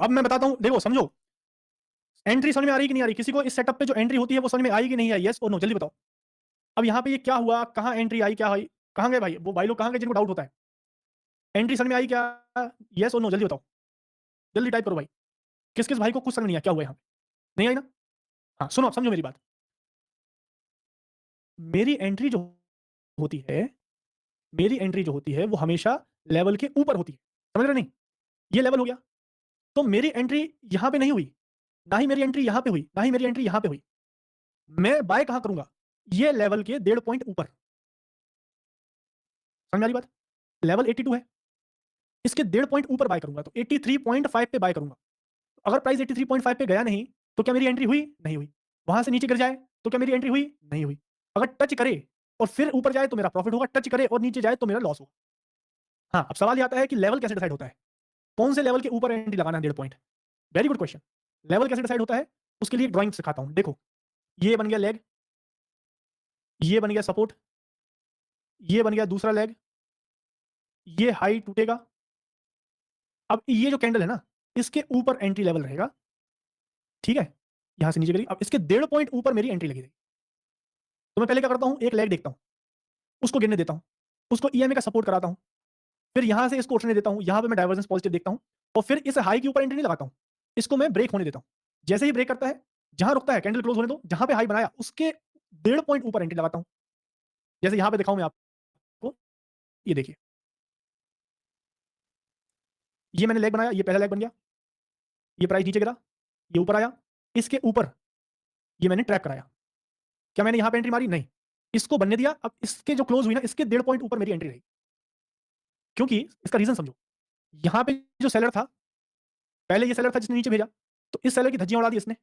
अब मैं बताता हूं, देखो समझो, एंट्री समझ में आ रही कि नहीं आ रही? किसी को इस सेटअप पे जो एंट्री होती है वो समझ में आई कि नहीं आई? यस और नो, जल्दी बताओ। अब यहाँ पे ये क्या हुआ, कहाँ एंट्री आई, क्या आई, कहाँ गए भाई? वो भाई लोग कहाँ गए जिनको डाउट होता है? एंट्री समझ में आई क्या? यस और नो, जल्दी बताओ, जल्दी टाइप करो भाई। किस किस भाई को कुछ समझ नहीं आया क्या हुआ यहाँ पे? नहीं आई ना? हाँ सुनो, अब समझो मेरी बात। मेरी एंट्री जो होती है, मेरी एंट्री जो होती है वो हमेशा लेवल के ऊपर होती है, समझ रहे नहीं? ये लेवल हो गया, तो मेरी एंट्री यहाँ पे नहीं हुई, ना ही मेरी एंट्री यहाँ पे हुई, ना ही मेरी एंट्री यहाँ पे हुई। मैं बाय कहाँ करूंगा? ये लेवल के 1.5 पॉइंट ऊपर। समझ में आ रही बात? लेवल 82 है, इसके 1.5 पॉइंट ऊपर बाय करूंगा, तो 83.5 पे बाय करूंगा। अगर प्राइस 83.5 पे गया नहीं, तो क्या मेरी एंट्री हुई? नहीं हुई। वहां से नीचे गिर जाए तो क्या मेरी एंट्री हुई? नहीं हुई। अगर टच करे और फिर ऊपर जाए तो मेरा प्रॉफिट होगा, टच करे और नीचे जाए तो मेरा लॉस होगा। हाँ, अब सवाल ये आता है कि लेवल कैसे डिसाइड होता है, कौन से लेवल के ऊपर एंट्री लगाना है 1.5 point? Very good question. Level कैसे डिसाइड होता है, उसके लिए ड्राइंग सिखाता हूं। देखो, ये बन गया लेग, ये बन गया सपोर्ट, ये बन गया दूसरा लेग, ये हाई टूटेगा। अब ये जो कैंडल है ना, इसके ऊपर एंट्री लेवल रहेगा, ठीक है? यहां से नीचे करी, अब इसके 1.5 पॉइंट ऊपर मेरी एंट्री लगी रहेगी। तो मैं पहले क्या करता हूं, एक लेग देखता हूं, उसको गिरने देता हूं, उसको ईएमए का सपोर्ट कराता हूं, फिर यहां से इसको उठने देता हूं, यहां पे मैं डाइवर्जेंस पॉजिटिव देखता हूं, और फिर इस हाई के ऊपर एंट्री नहीं लगाता हूं, इसको मैं ब्रेक होने देता हूं। जैसे ही ब्रेक करता है, जहां रुकता है कैंडल क्लोज होने दो, जहां पे हाई बनाया उसके 1.5 पॉइंट ऊपर एंट्री लगाता हूं। जैसे यहां पे दिखाऊं मैं आपको, ये देखिए, ये मैंने लेग बनाया, ये पहला लेग बन गया, ये प्राइस नीचे गिरा, ये ऊपर आया, इसके ऊपर ये मैंने ट्रैप कराया। क्या मैंने यहां पे एंट्री मारी? नहीं, इसको बनने दिया। अब इसके जो क्लोज हुई ना, इसके 1.5 पॉइंट ऊपर मेरी एंट्री रही, क्योंकि इसका रीजन समझो। यहां पे जो सेलर था, पहले ये सेलर था जिसने नीचे भेजा, तो इस सेलर की धज्जियां उड़ा दी इसने,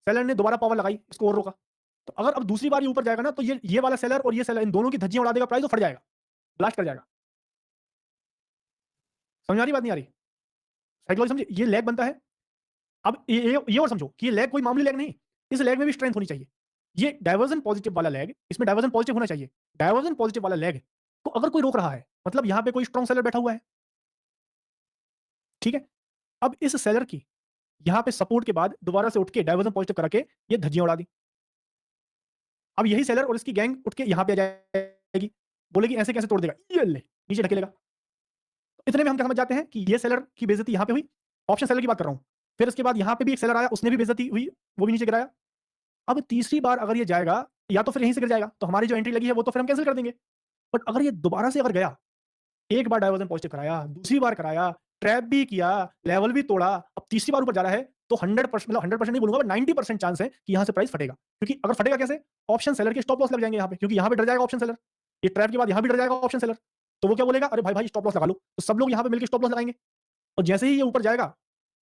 सेलर ने दोबारा पावर लगाई, इसको और रोका। तो अगर अब दूसरी बार ये ऊपर जाएगा ना, तो ये वाला सेलर और ये सेलर, इन दोनों की धज्जियां उड़ा देगा, प्राइस तो फट जाएगा, ब्लास्ट कर जाएगा। समझ आ रही बात, नहीं आ रही? साइकोलॉजी समझे? ये लेग बनता है। अब ये और समझो कि ये लेग कोई मामूली लेग नहीं, इस लेग में भी स्ट्रेंथ होनी चाहिए। ये डाइवर्जन पॉजिटिव वाला लेग, इसमें डाइवर्जन पॉजिटिव होना चाहिए। डाइवर्जन पॉजिटिव वाला लेग को अगर कोई रोक रहा है, मतलब यहां पे कोई स्ट्रॉन्ग सेलर बैठा हुआ है, ठीक है? अब इस सेलर की यहां पे सपोर्ट के बाद दोबारा से उठ के डाइवर्जन पॉजिटिव करा के ये धज्जियां उड़ा दी। अब यही सेलर और इसकी गैंग उठ के यहां पे आ जाएगी, बोलेगी ऐसे कैसे तोड़ देगा, ये ले नीचे ढकेलेगा। इतने में हम क्या समझ जाते हैं कि ये सेलर की बेइज्जती यहां पे हुई, ऑप्शन सेलर की बात कर रहा हूं। फिर उसके बाद यहां पे भी एक सेलर आया, उसने भी बेइज्जती हुई, वो भी नीचे गिराया। अब तीसरी बार अगर ये जाएगा, या तो फिर यहीं से गिर जाएगा, तो हमारी जो एंट्री लगी है वो तो फिर हम कैंसिल कर देंगे। बट अगर ये दोबारा से अगर गया, एक बार डाइवर्जन पॉजिटिव कराया, दूसरी बार कराया, ट्रैप भी किया, लेवल भी तोड़ा, अब तीसरी बार ऊपर जा रहा है, तो 100%, मतलब 100% नहीं बोलूंगा, बट 90% चांस है कि यहां से प्राइस फटेगा। क्योंकि अगर फटेगा कैसे? ऑप्शन सेलर के स्टॉप लॉस लग जाएंगे यहां पे, क्योंकि यहां पे डर जाएगा ऑप्शन सेलर, ये ट्रैप के बाद यहां भी डर जाएगा ऑप्शन सेलर। तो वो क्या बोलेगा, अरे भाई भाई स्टॉप लॉस लगा लो, तो सब लोग यहां पे मिलकर स्टॉप लॉस लगाएंगे। और जैसे ही ये ऊपर जाएगा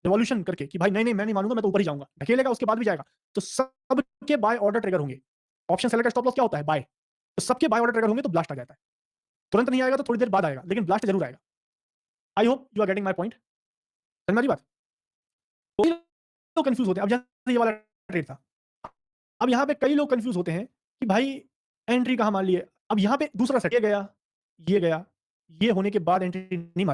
रिवॉल्यूशन करके कि भाई नहीं नहीं मैं नहीं मानूंगा, मैं तो ऊपर ही जाऊंगा, ढकेलेगा, उसके बाद भी जाएगा, तो सबके बाय ऑर्डर ट्रिगर होंगे। ऑप्शन सेलर का स्टॉप लॉस क्या होता है? बाय। तो सबके बाय ऑर्डर ट्रिगर होंगे, तो ब्लास्ट आ जाता है। तुरंत नहीं आएगा तो थोड़ी देर बाद आएगा, लेकिन ब्लास्ट जरूर आएगा। I hope you are getting my point. समझ में आ रही बात? तो कंफ्यूज होते हैं। अब जैसे ये वाला ट्रेड था, अब यहाँ पे कई लोग कंफ्यूज होते हैं कि भाई एंट्री कहाँ मान ली है। अब यहाँ पे दूसरा सेट, ये गया, ये गया, ये होने के बाद एंट्री नहीं मारी।